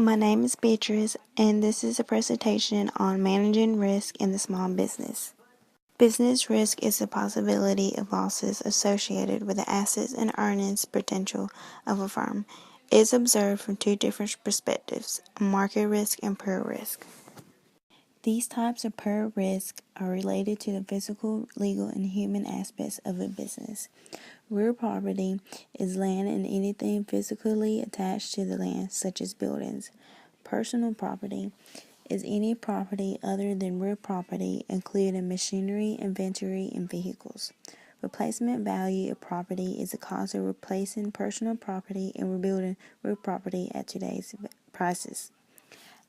My name is Beatrice, and this is a presentation on managing risk in the small business. Business risk is the possibility of losses associated with the assets and earnings potential of a firm. It is observed from two different perspectives, market risk and pure risk. These types of pure risk are related to the physical, legal, and human aspects of a business. Real property is land and anything physically attached to the land, such as buildings. Personal property is any property other than real property, including machinery, inventory, and vehicles. Replacement value of property is the cost of replacing personal property and rebuilding real property at today's prices.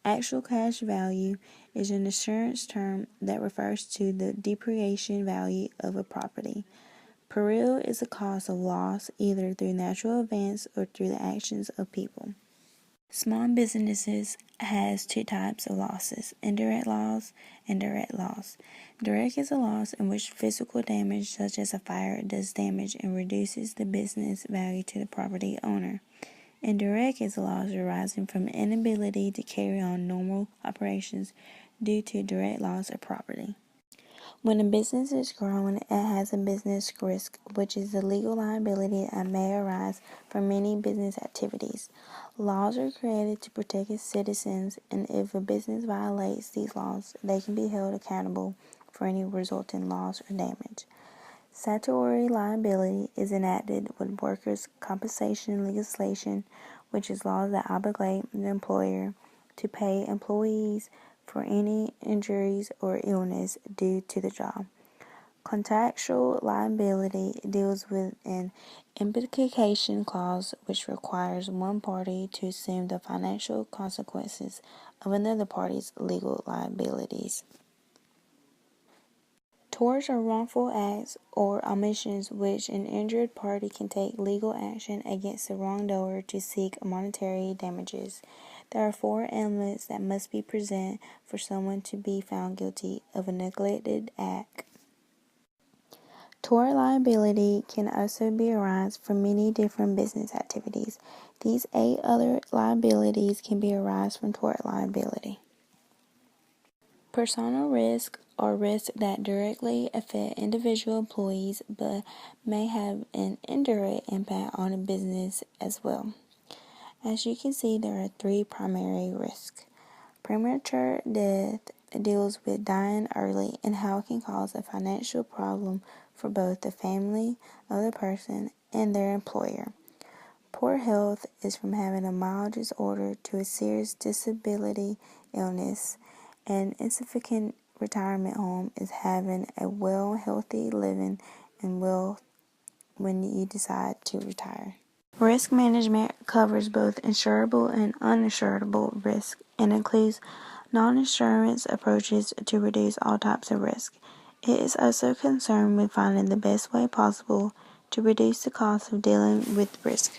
Actual cash value is an insurance term that refers to the depreciation value of a property. Peril is the cause of loss either through natural events or through the actions of people. Small businesses has two types of losses, indirect loss and direct loss. Direct is a loss in which physical damage such as a fire does damage and reduces the business value to the property owner. Indirect is a loss arising from inability to carry on normal operations due to direct loss of property. When a business is growing, it has a business risk, which is the legal liability that may arise from many business activities. Laws are created to protect its citizens, and if a business violates these laws, they can be held accountable for any resulting loss or damage. Statutory liability is enacted with workers' compensation legislation, which is laws that obligate the employer to pay employees for any injuries or illness due to the job. Contractual liability deals with an indemnification clause which requires one party to assume the financial consequences of another party's legal liabilities. Torts are wrongful acts or omissions which an injured party can take legal action against the wrongdoer to seek monetary damages. There are four elements that must be present for someone to be found guilty of a neglected act. Tort liability can also be arise from many different business activities. These 8 other liabilities can be arise from tort liability. Personal risk are risks that directly affect individual employees but may have an indirect impact on a business as well. As you can see, there are 3 primary risks. Premature death deals with dying early and how it can cause a financial problem for both the family of the person and their employer. Poor health is from having a mild disorder to a serious disability illness, and insufficient retirement home is having a well, healthy living and wealth when you decide to retire. Risk management covers both insurable and uninsurable risk and includes non-insurance approaches to reduce all types of risk. It is also concerned with finding the best way possible to reduce the cost of dealing with risk.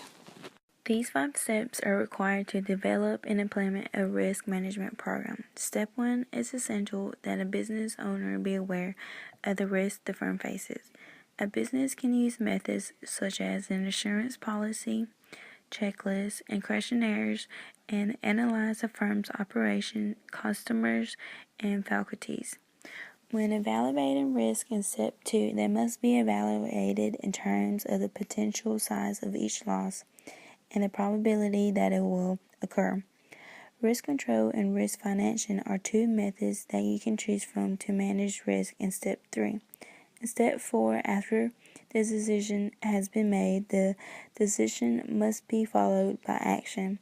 These 5 steps are required to develop and implement a risk management program. Step 1 is essential that a business owner be aware of the risks the firm faces. A business can use methods such as an insurance policy, checklists, and questionnaires and analyze a firm's operation, customers, and faculties. When evaluating risk in step 2, they must be evaluated in terms of the potential size of each loss and the probability that it will occur. Risk control and risk financing are 2 methods that you can choose from to manage risk in step 3. In step 4, after the decision has been made, the decision must be followed by action.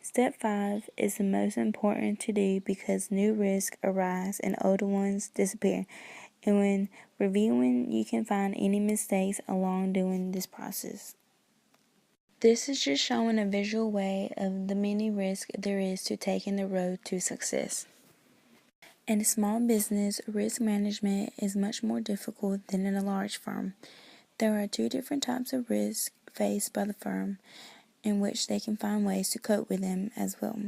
Step 5 is the most important to do because new risks arise and older ones disappear. And when reviewing, you can find any mistakes along doing this process. This is just showing a visual way of the many risks there is to taking the road to success. In a small business, risk management is much more difficult than in a large firm. There are 2 different types of risks faced by the firm in which they can find ways to cope with them as well.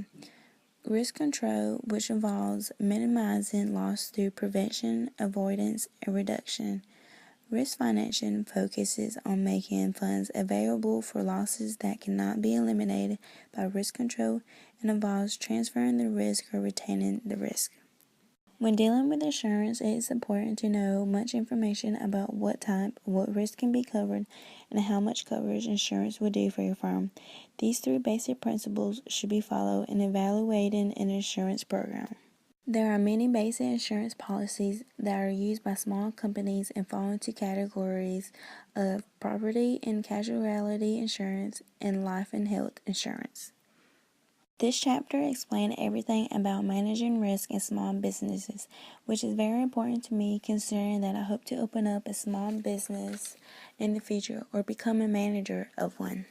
Risk control, which involves minimizing loss through prevention, avoidance, and reduction. Risk financing focuses on making funds available for losses that cannot be eliminated by risk control and involves transferring the risk or retaining the risk. When dealing with insurance, it is important to know much information about what risk can be covered, and how much coverage insurance will do for your firm. These three basic principles should be followed in evaluating an insurance program. There are many basic insurance policies that are used by small companies and fall into categories of property and casualty insurance and life and health insurance. This chapter explained everything about managing risk in small businesses, which is very important to me considering that I hope to open up a small business in the future or become a manager of one.